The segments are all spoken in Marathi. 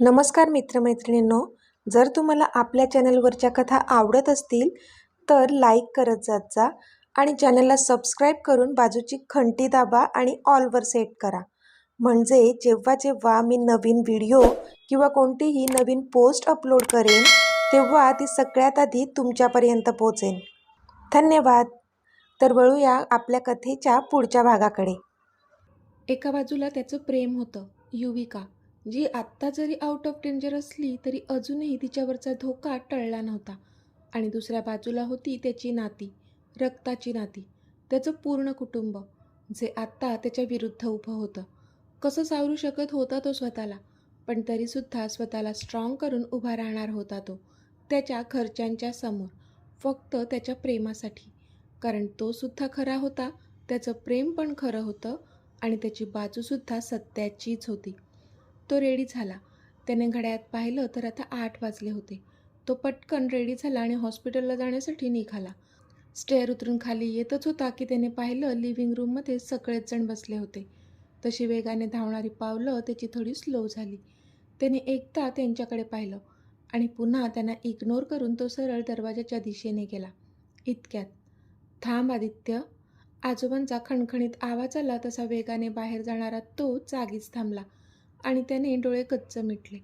नमस्कार मित्रमैत्रिणींनो, जर तुम्हाला आपल्या चॅनलवरच्या कथा आवडत असतील तर लाईक करत जात जा आणि चॅनलला सबस्क्राईब करून बाजूची घंटी दाबा आणि ऑलवर सेट करा. म्हणजे जेव्हा जेव्हा मी नवीन व्हिडिओ किंवा कोणतीही नवीन पोस्ट अपलोड करेन तेव्हा ती सगळ्यात आधी तुमच्यापर्यंत पोहोचेल. धन्यवाद. तर वळूया आपल्या कथेच्या पुढच्या भागाकडे. एका बाजूला त्याचं प्रेम होतं, युविका, जी आत्ता जरी आउट ऑफ डेंजर असली तरी अजूनही तिच्यावरचा धोका टळला नव्हता. आणि दुसऱ्या बाजूला होती त्याची नाती, रक्ताची नाती, त्याचं पूर्ण कुटुंब, जे आत्ता त्याच्या विरुद्ध उभं होतं. कसं सावरू शकत होता तो स्वतःला, पण तरीसुद्धा स्वतःला स्ट्रॉंग करून उभा राहणार होता तो, त्याच्या घरच्यांच्या समोर, फक्त त्याच्या प्रेमासाठी. कारण तो सुद्धा खरा होता, त्याचं प्रेम पण खरं होतं आणि त्याची बाजूसुद्धा सत्याचीच होती. तो रेडी झाला. त्याने घड्याळात पाहिलं तर आता 8 वाजले होते. तो पटकन रेडी झाला आणि हॉस्पिटलला जाण्यासाठी निघाला. स्टेअर उतरून खाली येतच होता की त्याने पाहिलं लिव्हिंग रूममध्ये सगळेच जण बसले होते. तशी वेगाने धावणारी पावलं त्याची थोडी स्लो झाली. त्याने एकदा त्यांच्याकडे पाहिलं आणि पुन्हा त्यांना इग्नोर करून तो सरळ दरवाजाच्या दिशेने गेला. इतक्यात, "थांब आदित्य." आजोबांचा खणखणीत आवाज आला तसा वेगाने बाहेर जाणारा तो जागीच थांबला आणि त्याने डोळे गच्च मिटले.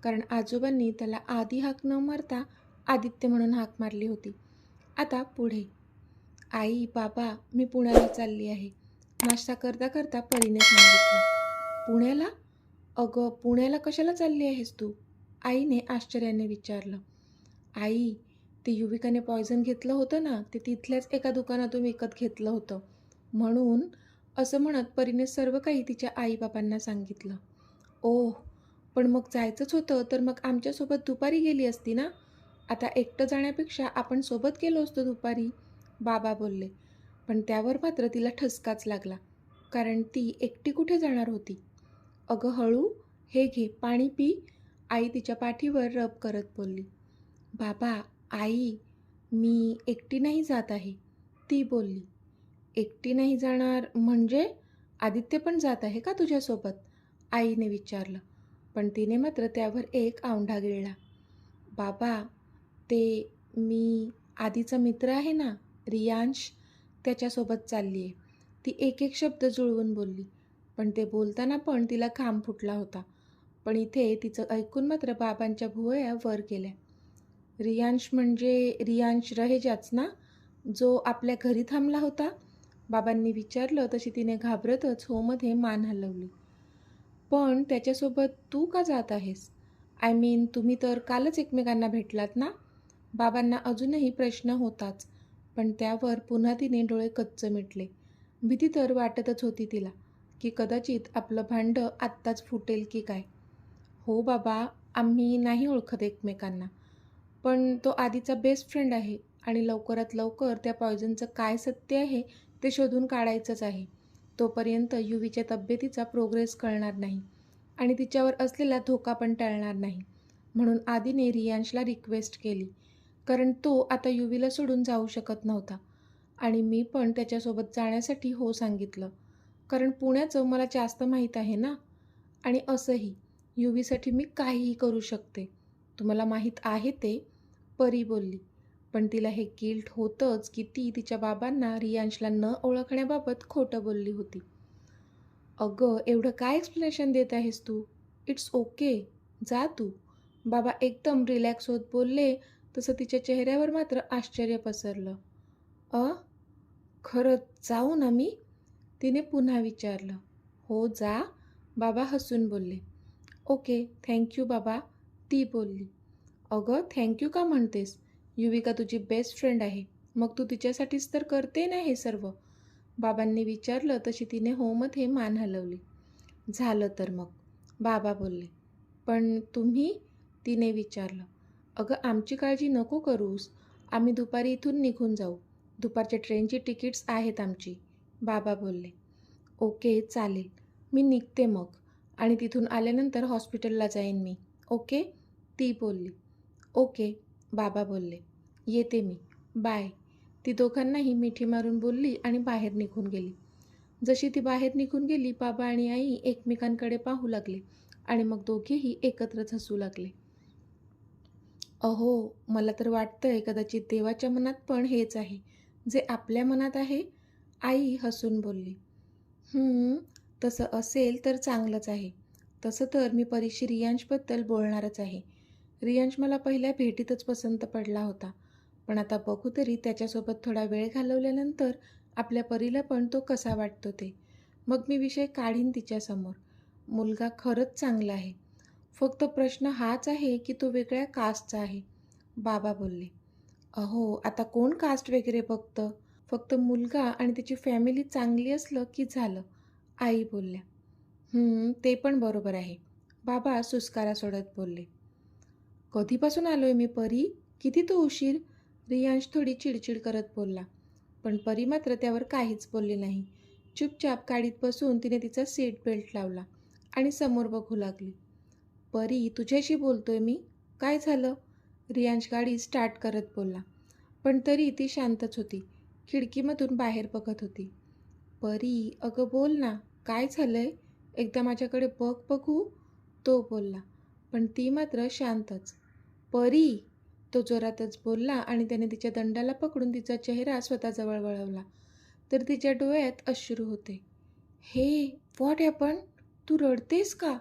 कारण आजोबांनी त्याला आधी हाक न मारता आदित्य म्हणून हाक मारली होती. आता पुढे. "आई, बाबा, मी पुण्याला चालली आहे," नाश्ता करता करता परीने सांगितलं. "पुण्याला? अगं, पुण्याला कशाला चालली आहेस तू?" आईने आश्चर्याने विचारलं. "आई, ते युविकाने पॉयझन घेतलं होतं ना, ते तिथल्याच एका दुकानातून विकत घेतलं होतं म्हणून," असं म्हणत परीने सर्व काही तिच्या आईबाबांना सांगितलं. "ओह, पण मग जायचंच होतं तर मग आमच्यासोबत दुपारी गेली असती ना. आता एकटं जाण्यापेक्षा आपण सोबत गेलो असतो दुपारी," बाबा बोलले. पण त्यावर मात्र तिला ठसकाच लागला, कारण ती एकटी कुठे जाणार होती. "अगं हळू, हे घे, पाणी पी," आई तिच्या पाठीवर रब करत बोलली. "बाबा, आई, मी एकटी नाही जात आहे," ती बोलली. "एकटी नाही जाणार म्हणजे? आदित्य पण जात आहे का तुझ्यासोबत?" आईने विचारलं. पण तिने मात्र त्यावर एक औंढा गिळला. "बाबा, ते मी आधीचा मित्र आहे ना, रियांश, त्याच्यासोबत चालली आहे," ती एक एक शब्द जुळवून बोलली. पण ते बोलताना पण तिला घाम फुटला होता. पण इथे तिचं ऐकून मात्र बाबांच्या भुवया वर गेल्या. "रियांश म्हणजे रियांश रहेजाच ना, जो आपल्या घरी थांबला होता?" बाबांनी विचारलं तशी तिने घाबरतच होमध्ये मान हलवली. "पण त्याच्यासोबत तू का जात आहेस? आय मीन, तुम्ही तर कालच एकमेकांना भेटलात ना?" बाबांना अजूनही प्रश्न होताच, पण त्यावर पुन्हा तिने डोळे कच्च मिटले. भीती तर वाटतच होती तिला, की कदाचित आपलं भांडं आत्ताच फुटेल की काय. "हो बाबा, आम्ही नाही ओळखत एकमेकांना. पण तो आधीचा बेस्ट फ्रेंड आहे आणि लवकरात लवकर त्या पॉयझनचं काय सत्य आहे ते शोधून काढायचंच आहे. तोपर्यंत युवीच्या तब्येतीचा प्रोग्रेस कळणार नाही आणि तिच्यावर असलेला धोका पण टळणार नाही. म्हणून आधीने रियांशला रिक्वेस्ट केली, कारण तो आता युवीला सोडून जाऊ शकत नव्हता. आणि मी पण त्याच्यासोबत जाण्यासाठी हो सांगितलं, कारण पुण्याचं मला जास्त माहीत आहे ना. आणि असंही युवीसाठी मी काहीही करू शकते, तुम्हाला माहीत आहे ते," परी बोलली. पण तिला हे गिल्ट होतंच की ती तिच्या बाबांना रियांशला न ओळखण्याबाबत खोटं बोलली होती. "अगं, एवढं काय एक्सप्लेनेशन देत आहेस तू? इट्स ओके, जा तू," बाबा एकदम रिलॅक्स होत बोलले. तसं तिच्या चेहऱ्यावर मात्र आश्चर्य पसरलं. "खरंच जाऊ ना मी?" तिने पुन्हा विचारलं. "हो जा," बाबा हसून बोलले. "ओके, थँक्यू बाबा," ती बोलली. "अगं, थँक्यू का म्हणतेस? युविका तुझी बेस्ट फ्रेंड आहे, मग तू तिच्यासाठीच तर करते ना हे सर्व?" बाबांनी विचारलं तशी तिने होमध्ये मान हलवली. "झालं तर मग," बाबा बोलले. "पण तुम्ही?" तिने विचारलं. "अगं, आमची काळजी नको करूस, आम्ही दुपारी इथून निघून जाऊ. दुपारच्या ट्रेनची तिकीट्स आहेत आमची," बाबा बोलले. "ओके, चालेल, मी निघते मग, आणि तिथून आल्यानंतर हॉस्पिटलला जाईन मी, ओके?" ती बोलली. "ओके," बाबा बोलले. "येते मी, बाय." ती दोघांनाही मिठी मारून बोलली आणि बाहेर निघून गेली. जशी ती बाहेर निघून गेली, बाबा आणि आई एकमेकांकडे पाहू लागले आणि मग दोघेही एकत्रच हसू लागले. अहो, मला तर वाटतंय कदाचित देवाच्या मनात पण हेच आहे, जे आपल्या मनात आहे, आई हसून बोलली. तसं असेल तर चांगलंच आहे. तसं तर मी परीशी रियांशबद्दल बोलणारच आहे. रियांश मला पहिल्या भेटीतच पसंत पडला होता. पण आता बघू तरी त्याच्यासोबत थोडा वेळ घालवल्यानंतर आपल्या परीला पण तो कसा वाटतो ते. मग मी विषय काढीन तिच्यासमोर. मुलगा खरंच चांगला आहे. फक्त प्रश्न हाच आहे की तो वेगळ्या कास्टचा आहे, बाबा बोलले. अहो, आता कोण कास्ट वगैरे बघतं? फक्त मुलगा आणि त्याची फॅमिली चांगली असलं की झालं, आई बोलल्या. ते पण बरोबर आहे, बाबा सुस्कारा सोडत बोलले. कधीपासून आलोय मी परी? किती तो उशीर? रियांश थोडी चिडचिड करत बोलला. पण परी मात्र त्यावर काहीच बोलली नाही. चुपचाप गाडीत बसून तिने तिचा सीट बेल्ट लावला आणि समोर बघू लागली. परी, तुझ्याशी बोलतोय मी. काय झालं? रियांश गाडी स्टार्ट करत बोलला. पण तरी ती शांतच होती. खिडकीमधून बाहेर बघत होती. परी, अगं बोल ना, काय झालंय? एकदा माझ्याकडे बघ बघू, तो बोलला. पण ती मात्र शांतच. परी, तो जोरातच बोलला आणि त्याने तिच्या दंडाला पकडून तिचा चेहरा स्वतःजवळ वळवला. तर तिच्या डोळ्यात अश्रू होते. हे, व्हॉट हॅपन? तू रडतेस का?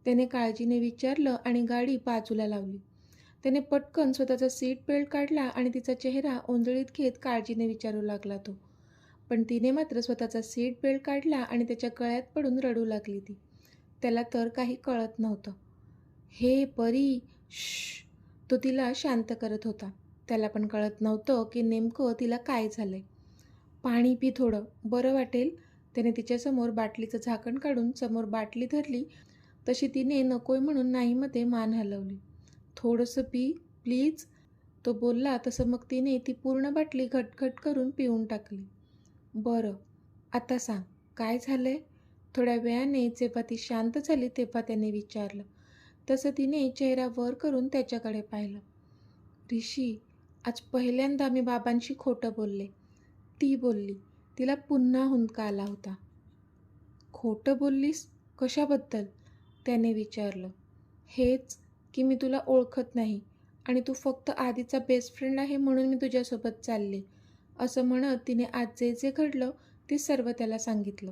त्याने काळजीने विचारलं आणि गाडी बाजूला लावली. त्याने पटकन स्वतःचा सीट बेल्ट काढला आणि तिचा चेहरा ओंजळीत घेत काळजीने विचारू लागला तो. पण तिने मात्र स्वतःचा सीट बेल्ट काढला आणि त्याच्या गळ्यात पडून रडू लागली ती. त्याला तर काही कळत नव्हतं. हे परी, श्श. तो तिला शांत करत होता. त्याला पण कळत नव्हतं की नेमकं तिला काय झालंय. पाणी पी थोडं, बरं वाटेल. त्याने तिच्यासमोर बाटलीचं झाकण काढून समोर बाटली धरली तशी तिने नकोय म्हणून नाहीमध्ये मान हलवली. थोडंसं पी प्लीज, तो बोलला तसं मग तिने ती पूर्ण बाटली घटघट करून पिऊन टाकली. बरं, आता सांग, काय झालंय? थोड्या वेळाने जेव्हा ती शांत झाली तेव्हा त्याने विचारलं. तसं तिने चेहरा वर करून त्याच्याकडे पाहिलं. ऋषी, आज पहिल्यांदा मी बाबांशी खोटं बोलले, ती बोलली. तिला पुन्हा हुंदका आला होता. खोटं बोललीस? कशाबद्दल? त्याने विचारलं. हेच की मी तुला ओळखत नाही आणि तू फक्त आधीचा बेस्ट फ्रेंड आहे म्हणून मी तुझ्यासोबत चालले, असं म्हणत तिने आज जे जे घडलं ते सर्व त्याला सांगितलं.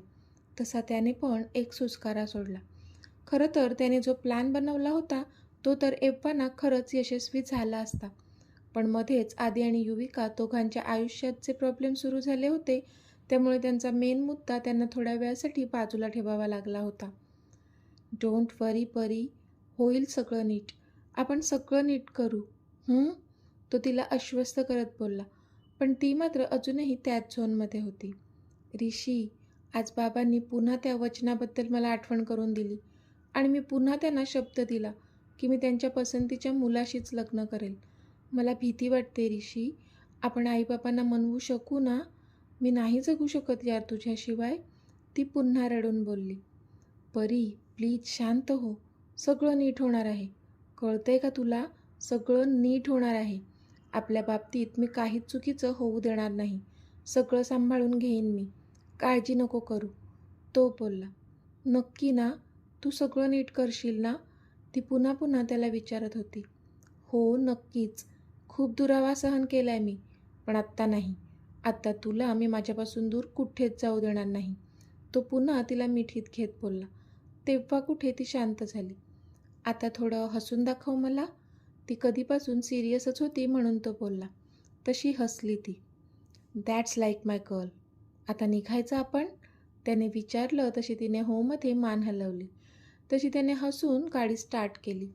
तसा त्याने पण एक सुस्कारा सोडला. खरं तर त्याने जो प्लॅन बनवला होता तो तर एव्हाना खरंच यशस्वी झाला असता. पण मध्येच आदी आणि युविका दोघांच्या आयुष्यात जे प्रॉब्लेम सुरू झाले होते त्यामुळे त्यांचा मेन मुद्दा त्यांना थोड्या वेळासाठी बाजूला ठेवावा लागला होता. डोंट वरी परी, होईल सगळं नीट. आपण सगळं नीट करू. तो तिला आश्वस्त करत बोलला. पण ती मात्र अजूनही त्याच झोनमध्ये होती. ऋषी, आज बाबांनी पुन्हा त्या वचनाबद्दल मला आठवण करून दिली आणि मी पुन्हा त्यांना शब्द दिला की मी त्यांच्या पसंतीच्या मुलाशीच लग्न करेल. मला भीती वाटते ऋषी, आपण आईबाबांना मनवू शकू ना? मी नाही जगू शकत यार तुझ्याशिवाय, ती पुन्हा रडून बोलली. परी, प्लीज शांत हो. सगळं नीट होणार आहे. कळतंय का तुला? सगळं नीट होणार आहे. आपल्या बाबतीत मी काहीच चुकीचं होऊ देणार नाही. सगळं सांभाळून घेईन मी. काळजी नको करू, तो बोलला. नक्की ना? तू सगळं नीट करशील ना? ती पुन्हा पुन्हा त्याला विचारत होती. हो, नक्कीच. खूप दुरावा सहन केलाय मी, पण आत्ता नाही. आत्ता तुला मी माझ्यापासून दूर कुठेच जाऊ देणार नाही, तो पुन्हा तिला मिठीत घेत बोलला. तेव्हा कुठे ती शांत झाली. आता थोडं हसून दाखव मला. ती कधीपासून सिरियसच होती म्हणून तो बोलला. तशी हसली ती. That's like my girl. आता निघायचं आपण? त्याने विचारलं तशी तिने होमध्ये मान हलवली. तशी त्याने हसून गाडी स्टार्ट केली.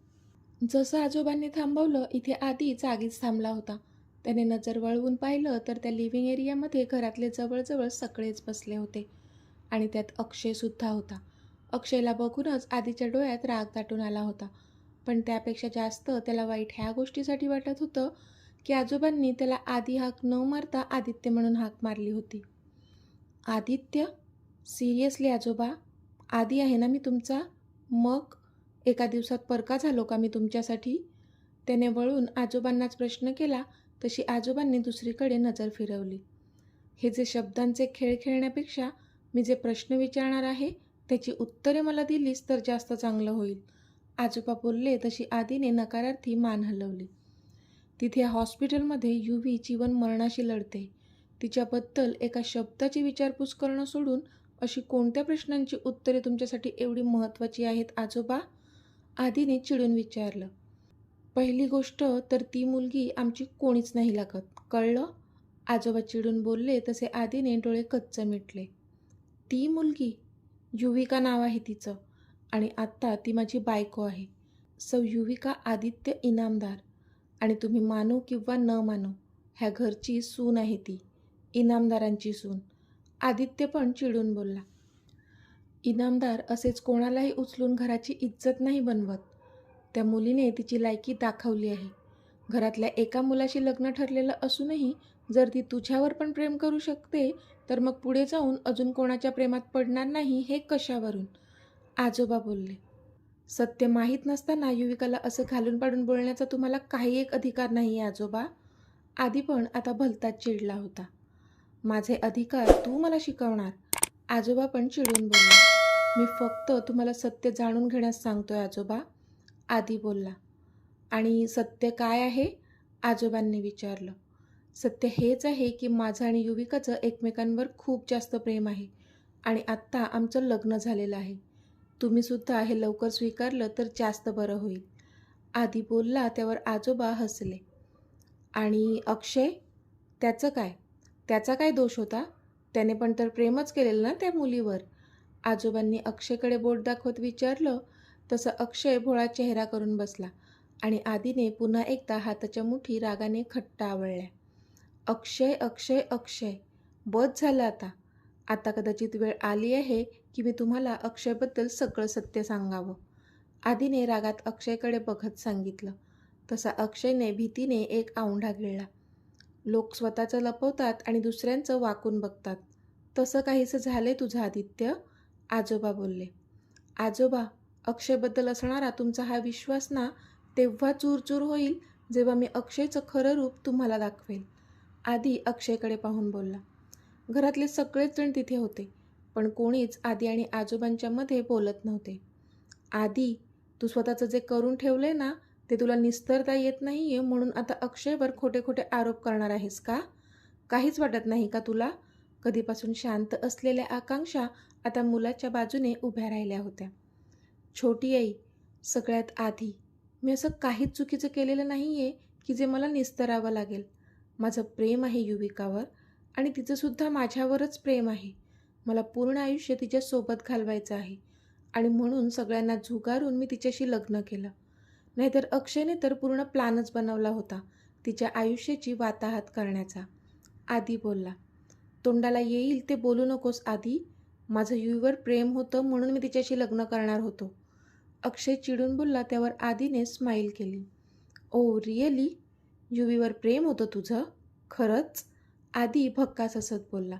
जसं आजोबांनी थांबवलं इथे आधी जागीच थांबला होता. त्याने नजर वळवून पाहिलं तर त्या लिव्हिंग एरियामध्ये घरातले जवळजवळ सगळेच बसले होते आणि त्यात अक्षयसुद्धा होता. अक्षयला बघूनच आधीच्या डोळ्यात राग दाटून आला होता. पण त्यापेक्षा जास्त त्याला वाईट ह्या गोष्टीसाठी वाटत होतं की आजोबांनी त्याला आधी हाक न मारता आदित्य म्हणून हाक मारली होती. आदित्य? सिरियसली आजोबा? आधी आहे ना मी तुमचा? मग एका दिवसात परका झालो का मी तुमच्यासाठी? त्याने वळून आजोबांनाच प्रश्न केला तशी आजोबांनी दुसरीकडे नजर फिरवली. हे जे शब्दांचे खेळ खेळण्यापेक्षा मी जे प्रश्न विचारणार आहे त्याची उत्तरे मला दिलीस तर जास्त चांगलं होईल. आजोबा बोलले तशी आधीने नकारार्थी मान हलवली. तिथे हॉस्पिटलमध्ये युवी जीवन मरणाशी लढते. तिच्याबद्दल एका शब्दाची विचारपूस करणं सोडून अशी कोणत्या प्रश्नांची उत्तरे तुमच्यासाठी एवढी महत्त्वाची आहेत आजोबा? आधीने चिडून विचारलं. पहिली गोष्ट तर ती मुलगी आमची कोणीच नाही लागत, कळलं? आजोबा चिडून बोलले तसे आधीने डोळे कच्च मिटले. ती मुलगी? युविका नाव आहे तिचं, आणि आत्ता ती माझी बायको आहे. सौ युविका आदित्य इनामदार. आणि तुम्ही मानो किंवा न मानो, ह्या घरची सून आहे ती, इनामदारांची सून. आदित्य पण चिडून बोलला. इनामदार असेच कोणालाही उचलून घराची इज्जत नाही बनवत. त्या मुलीने तिची लायकी दाखवली आहे. घरातल्या एका मुलाशी लग्न ठरलेलं असूनही जर ती तुझ्यावर पण प्रेम करू शकते, तर मग पुढे जाऊन अजून कोणाच्या प्रेमात पडणार नाही हे कशावरून? आजोबा बोलले. सत्य माहीत नसताना युविकाला असं घालून पाडून बोलण्याचा तुम्हाला काही एक अधिकार नाही आहे आजोबा. आधी पण आता भलताच चिडला होता. माझे अधिकार तू मला शिकवणार? आजोबा पण चिडून बोलला. मी फक्त तुम्हाला सत्य जाणून घेण्यास सांगतोय आजोबा, आधी बोलला. आणि सत्य काय आहे? आजोबांनी विचारलं. सत्य हेच आहे की माझं आणि युविकाचं एकमेकांवर खूप जास्त प्रेम आहे आणि आत्ता आमचं लग्न झालेलं आहे. तुम्हीसुद्धा हे लवकर स्वीकारलं तर जास्त बरं होईल. आधी बोलला त्यावर आजोबा हसले. आणि अक्षय, त्याचं काय? त्याचा काय दोष होता? त्याने पण तर प्रेमच केलेलं ना त्या मुलीवर? आजोबांनी अक्षयकडे बोट दाखवत विचारलं. तसं अक्षय भोळा चेहरा करून बसला आणि आधीने पुन्हा एकदा हाताच्या मुठी रागाने खट्ट आवळल्या. अक्षय अक्षय अक्षय, बस झालं आता. आता कदाचित वेळ आली आहे की मी तुम्हाला अक्षयबद्दल सगळं सत्य सांगावं, आधीने रागात अक्षयकडे बघत सांगितलं. तसा अक्षयने भीतीने एक औंढा गिळला. लोक स्वतःचं लपवतात आणि दुसऱ्यांचं वाकून बघतात. तसं काहीसं झालंय तुझं आदित्य, आजोबा बोलले. आजोबा, अक्षयबद्दल असणारा तुमचा हा विश्वास ना तेव्हा चूरचूर होईल जेव्हा मी अक्षयचं खरं रूप तुम्हाला दाखवेल, आधी अक्षयकडे पाहून बोलला. घरातले सगळेच जण तिथे होते, पण कोणीच आधी आणि आजोबांच्या मध्ये बोलत नव्हते. आधी, तू स्वतःचं जे करून ठेवलंय ना ते तुला निस्तरता येत नाहीये म्हणून आता अक्षयवर खोटे खोटे आरोप करणार आहेस का? काहीच वाटत नाही का तुला? कधीपासून शांत असलेल्या आकांक्षा आता मुलाच्या बाजूने उभ्या राहिल्या होत्या. छोटी आई, सगळ्यात आधी मी असं काहीच चुकीचं केलेलं नाही आहे की जे मला निस्तरावं लागेल. माझं प्रेम आहे युविकावर आणि तिचंसुद्धा माझ्यावरच प्रेम आहे. मला पूर्ण आयुष्य तिच्यासोबत घालवायचं आहे आणि म्हणून सगळ्यांना झुगारून मी तिच्याशी लग्न केलं. नाहीतर अक्षयने तर पूर्ण प्लॅनच बनवला होता तिच्या आयुष्याची वाताहत करण्याचा, आधी बोलला. तोंडाला येईल ते बोलू नकोस आधी. माझं युवीवर प्रेम होतं म्हणून मी तिच्याशी लग्न करणार होतो, अक्षय चिडून बोलला. त्यावर आधीने स्माईल केली. Oh really? युवीवर प्रेम होतं तुझं? खरंच? आधी भक्कास हसत बोलला.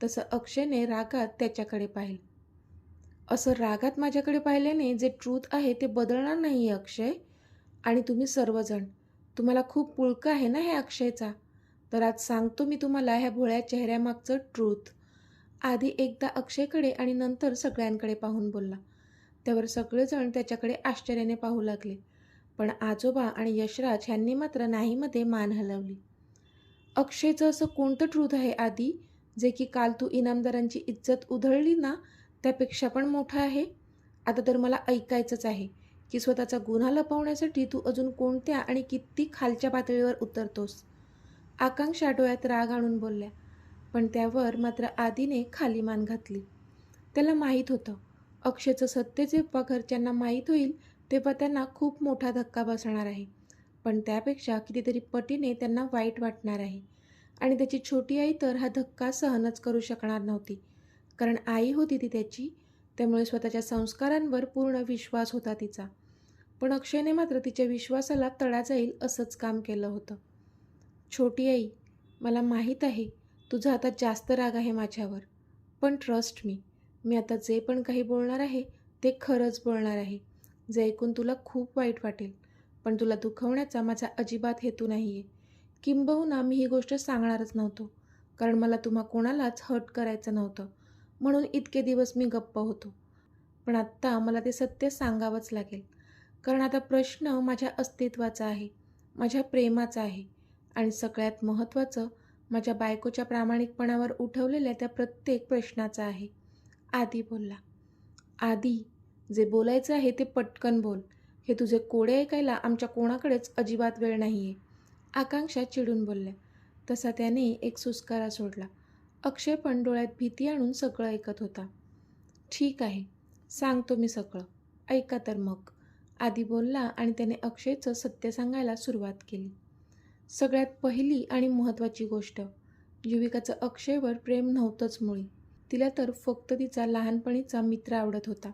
तसं अक्षयने रागात त्याच्याकडे पाहिलं. असं रागात माझ्याकडे पाहिल्याने जे ट्रूथ आहे ते बदलणार नाही आहे अक्षय. आणि तुम्ही सर्वजण, तुम्हाला खूप पुळका आहे ना ह्या अक्षयचा. तर आज सांगतो मी तुम्हाला ह्या भोळ्या चेहऱ्यामागचं ट्रूथ, आधी एकदा अक्षयकडे आणि नंतर सगळ्यांकडे पाहून बोलला. त्यावर सगळेजण त्याच्याकडे आश्चर्याने पाहू लागले, पण आजोबा आणि यशराज ह्यांनी मात्र नाहीमध्ये मान हलवली. अक्षयचं असं कोणतं ट्रूथ आहे आधी, जे की काल तू इनामदारांची इज्जत उधळली ना त्यापेक्षा पण मोठं आहे? आता तर मला ऐकायचंच आहे की स्वतःचा गुन्हा लपवण्यासाठी तू अजून कोणत्या आणि किती खालच्या पातळीवर उतरतोस, आकांक्षा डोळ्यात राग आणून बोलल्या. पण त्यावर मात्र आधीने खाली मान घातली. त्याला माहीत होतं अक्षयचं सत्य जेव्हा घरच्यांना माहीत होईल तेव्हा त्यांना खूप मोठा धक्का बसणार आहे, पण त्यापेक्षा कितीतरी पटीने त्यांना वाईट वाटणार आहे. आणि त्याची छोटी आई तर हा धक्का सहनच करू शकणार नव्हती, कारण आई होती ती त्याची, त्यामुळे स्वतःच्या संस्कारांवर पूर्ण विश्वास होता तिचा. पण अक्षयने मात्र तिच्या विश्वासाला तडा जाईल असंच काम केलं होतं. छोटी आई, मला माहीत आहे तुझा आता जास्त राग आहे माझ्यावर, पण ट्रस्ट मी आता जे पण काही बोलणार आहे ते खरंच बोलणार आहे, जे ऐकून तुला खूप वाईट वाटेल, पण तुला दुखवण्याचा माझा अजिबात हेतू नाही आहे. किंबहुना मी ही गोष्ट सांगणारच नव्हतो, कारण मला तुम्हा कोणालाच हर्ट करायचं नव्हतं, म्हणून इतके दिवस मी गप्प होतो. पण आत्ता मला ते सत्य सांगावंच लागेल. कारण आता प्रश्न माझ्या अस्तित्वाचा आहे, माझ्या प्रेमाचा आहे आणि सगळ्यात महत्त्वाचं माझ्या बायकोच्या प्रामाणिकपणावर उठवलेल्या त्या प्रत्येक प्रश्नाचा आहे. आदी बोलला. आदी, जे बोलायचं आहे ते पटकन बोल. हे तुझे कोडे ऐकायला आमच्या कोणाकडेच अजिबात वेळ नाही आहे. आकांक्षा चिडून बोलल्या. तसा त्याने एक सुस्कारा सोडला. अक्षय पण डोळ्यात भीती आणून सगळं ऐकत होता. ठीक आहे, सांगतो मी सगळं. ऐका तर मग. आदी बोलला आणि त्याने अक्षयचं सत्य सांगायला सुरुवात केली. सगळ्यात पहिली आणि महत्त्वाची गोष्ट, युविकाचं अक्षयवर प्रेम नव्हतंच मुळी. तिला तर फक्त तिचा लहानपणीचा मित्र आवडत होता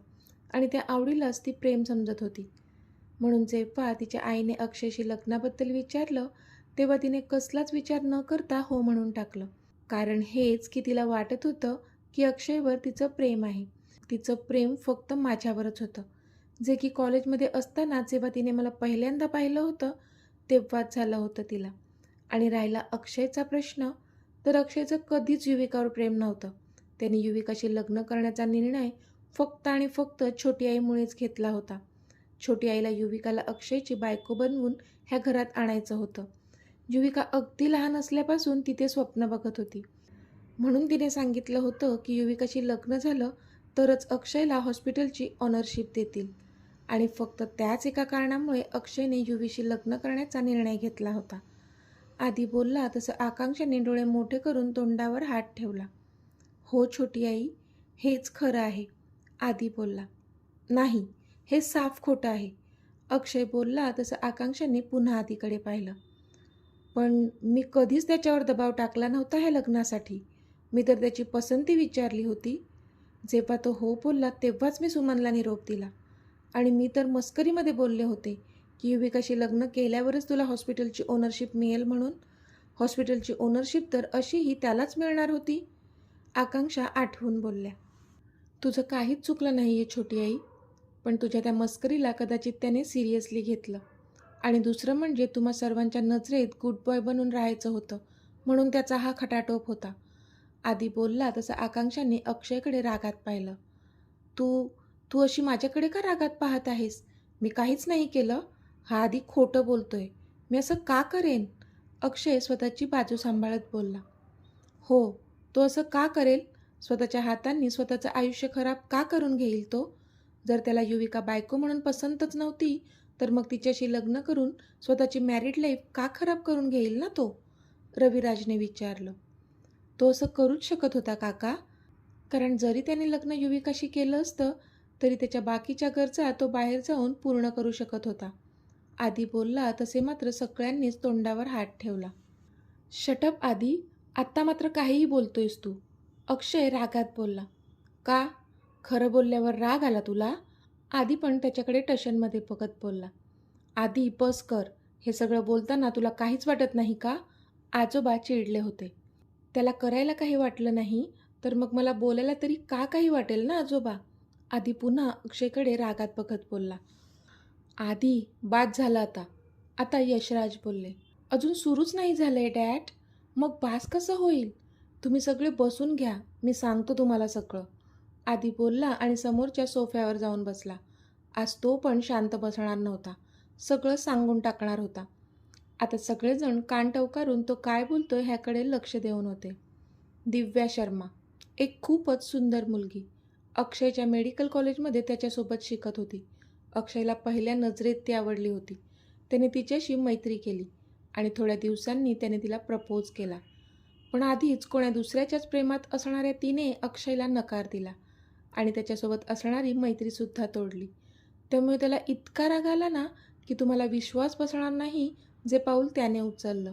आणि त्या आवडीलाच ती प्रेम समजत होती. म्हणून जेव्हा तिच्या आईने अक्षयशी लग्नाबद्दल विचारलं तेव्हा तिने कसलाच विचार न करता हो म्हणून टाकलं. कारण हेच की तिला वाटत होतं की अक्षयवर तिचं प्रेम आहे. तिचं प्रेम फक्त माझ्यावरच होतं, जे की कॉलेजमध्ये असताना जेव्हा तिने मला पहिल्यांदा पाहिलं होतं तेव्हाच झालं होतं तिला. आणि राहिला अक्षयचा प्रश्न, तर अक्षयचं कधीच युविकावर प्रेम नव्हतं. त्याने युविकाशी लग्न करण्याचा निर्णय फक्त आणि फक्त छोटी आईमुळेच घेतला होता. छोटी आईला युविकाला अक्षयची बायको बनवून ह्या घरात आणायचं होतं. युविका अगदी लहान असल्यापासून तिथे स्वप्न बघत होती. म्हणून तिने सांगितलं होतं की युविकाशी लग्न झालं तरच अक्षयला हॉस्पिटलची ऑनरशिप देतील. आणि फक्त त्याच एका कारणामुळे अक्षयने युवीशी लग्न करण्याचा निर्णय घेतला होता. आदी बोलला तसं आकांक्षाने डोळे मोठे करून तोंडावर हात ठेवला. हो छोटी आई, हेच खरं आहे. आदी बोलला. नाही, हे साफ खोटं आहे. अक्षय बोलला तसं आकांक्षाने पुन्हा आदीकडे पाहिलं. पण मी कधीच त्याच्यावर दबाव टाकला नव्हता ह्या लग्नासाठी. मी तर त्याची पसंती विचारली होती. जेव्हा तो हो बोलला तेव्हाच मी सुमनला निरोप दिला. आणि मी तर मस्करीमध्ये बोलले होते की युविकाशी लग्न केल्यावरच तुला हॉस्पिटलची ओनरशिप मिळेल म्हणून. हॉस्पिटलची ओनरशिप तर अशीही त्यालाच मिळणार होती. आकांक्षा आठवून बोलल्या. तुझं काहीच चुकलं नाही आहे छोटी आई, पण तुझ्या त्या मस्करीला कदाचित त्याने सिरियसली घेतलं. आणि दुसरं म्हणजे तुम्हा सर्वांच्या नजरेत गुड बॉय बनून राहायचं होतं, म्हणून त्याचा हा खटाटोप होता. आदी बोलला तसं आकांक्षाने अक्षयकडे रागात पाहिलं. तू तू अशी माझ्याकडे का रागात पाहत आहेस? मी काहीच नाही केलं. हा आधी खोटं बोलतोय. मी असं का करेन? अक्षय स्वतःची बाजू सांभाळत बोलला. हो, तो असं का करेल? स्वतःच्या हातांनी स्वतःचं आयुष्य खराब का करून घेईल तो? जर त्याला युविका बायको म्हणून पसंतच नव्हती तर मग तिच्याशी लग्न करून स्वतःची मॅरिड लाईफ का खराब करून घेईल ना तो? रविराजने विचारलं. तो असं करूच शकत होता काका? कारण जरी त्याने लग्न युविकाशी केलं असतं तरी त्याच्या बाकीच्या गरजा तो बाहेर जाऊन पूर्ण करू शकत होता. आदी बोलला तसे मात्र सगळ्यांनीच तोंडावर हात ठेवला. शटअप आदी, आत्ता मात्र काहीही बोलतोयस तू. अक्षय रागात बोलला. का? खरं बोलल्यावर राग आला तुला? आदी पण त्याच्याकडे टशनमध्ये बघत बोलला. आदी बस कर. हे सगळं बोलताना तुला काहीच वाटत नाही का? आजोबा चिडले होते. त्याला करायला काही वाटलं नाही तर मग मला बोलायला तरी का काही वाटेल ना आजोबा? आदी पुन्हा अक्षयकडे रागात बघत बोलला. आदी, बाद झाला आता. आता यशराज बोलले. अजून सुरूच नाही झालंय डॅड. मग बास कसं होईल? तुम्ही सगळे बसून घ्या, मी सांगतो तुम्हाला सगळं. आदी बोलला आणि समोरच्या सोफ्यावर जाऊन बसला. आज तो पण शांत बसणार नव्हता. सगळं सांगून टाकणार होता. आता सगळेजण कान टवकारून तो काय बोलतोय ह्याकडे लक्ष देऊन होते. दिव्या शर्मा, एक खूपच सुंदर मुलगी. अक्षयच्या मेडिकल कॉलेजमध्ये त्याच्यासोबत शिकत होती. अक्षयला पहिल्या नजरेत ती आवडली होती. त्याने तिच्याशी मैत्री केली आणि थोड्या दिवसांनी त्याने तिला प्रपोज केला. पण आधीच कोण्या दुसऱ्याच्याच प्रेमात असणाऱ्या तिने अक्षयला नकार दिला आणि त्याच्यासोबत असणारी मैत्रीसुद्धा तोडली. त्यामुळे त्याला इतका राग आला ना की तुम्हाला विश्वास बसणार नाही जे पाऊल त्याने उचललं.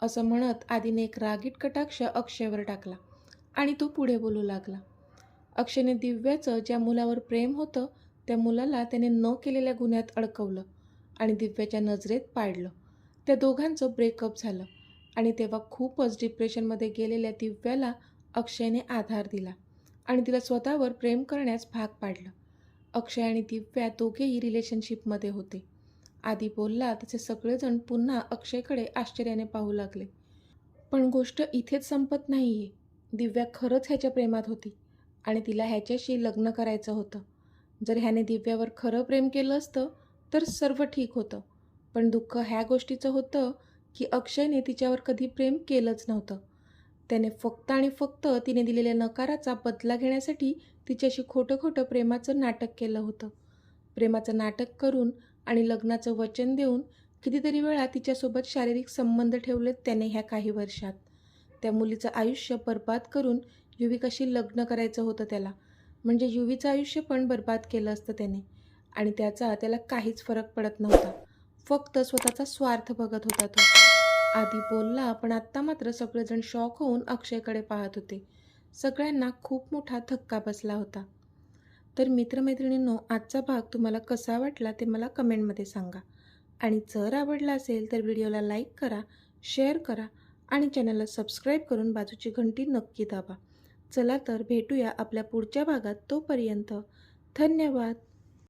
असं म्हणत आधीने एक रागीट कटाक्ष अक्षयवर टाकला आणि तो पुढे बोलू लागला. अक्षयने दिव्याचं ज्या मुलावर प्रेम होतं त्या मुलाला त्याने न केलेल्या गुन्ह्यात अडकवलं आणि दिव्याच्या नजरेत पाडलं. त्या दोघांचं ब्रेकअप झालं आणि तेव्हा खूपच डिप्रेशनमध्ये गेलेल्या दिव्याला अक्षयने आधार दिला आणि तिला स्वतःवर प्रेम करण्यास भाग पाडलं. अक्षय आणि दिव्या दोघेही रिलेशनशिपमध्ये होते. आदी बोलला तसे सगळेजण पुन्हा अक्षयकडे आश्चर्याने पाहू लागले. पण गोष्ट इथेच संपत नाही आहे. दिव्या खरंच ह्याच्या प्रेमात होती आणि तिला ह्याच्याशी लग्न करायचं होतं. जर ह्याने दिव्यावर खरं प्रेम केलं असतं तर सर्व ठीक होतं. पण दुःख ह्या गोष्टीचं होतं की अक्षयने तिच्यावर कधी प्रेम केलंच नव्हतं. त्याने फक्त आणि फक्त तिने दिलेल्या नकाराचा बदला घेण्यासाठी तिच्याशी खोटं खोटं प्रेमाचं नाटक केलं होतं. प्रेमाचं नाटक करून आणि लग्नाचं वचन देऊन कितीतरी वेळा तिच्यासोबत शारीरिक संबंध ठेवलेत त्याने ह्या काही वर्षात. त्या मुलीचं आयुष्य बर्बाद करून युविकाशी लग्न करायचं होतं त्याला. म्हणजे युवीचं आयुष्य पण बर्बाद केलं असतं त्याने आणि त्याचा त्याला काहीच फरक पडत नव्हता. फक्त स्वतःचा स्वार्थ बघत होता तो. आधी बोलला पण आत्ता मात्र सगळेजण शॉक होऊन अक्षयकडे पाहत होते. सगळ्यांना खूप मोठा धक्का बसला होता. तर मित्रमैत्रिणींनो, आजचा भाग तुम्हाला कसा वाटला ते मला कमेंटमध्ये सांगा. आणि जर आवडला असेल तर व्हिडिओला लाईक करा, शेअर करा आणि चॅनलला सबस्क्राईब करून बाजूची घंटी नक्की दाबा. चला तर भेटूया आपल्या पुढच्या भागात. तोपर्यंत धन्यवाद.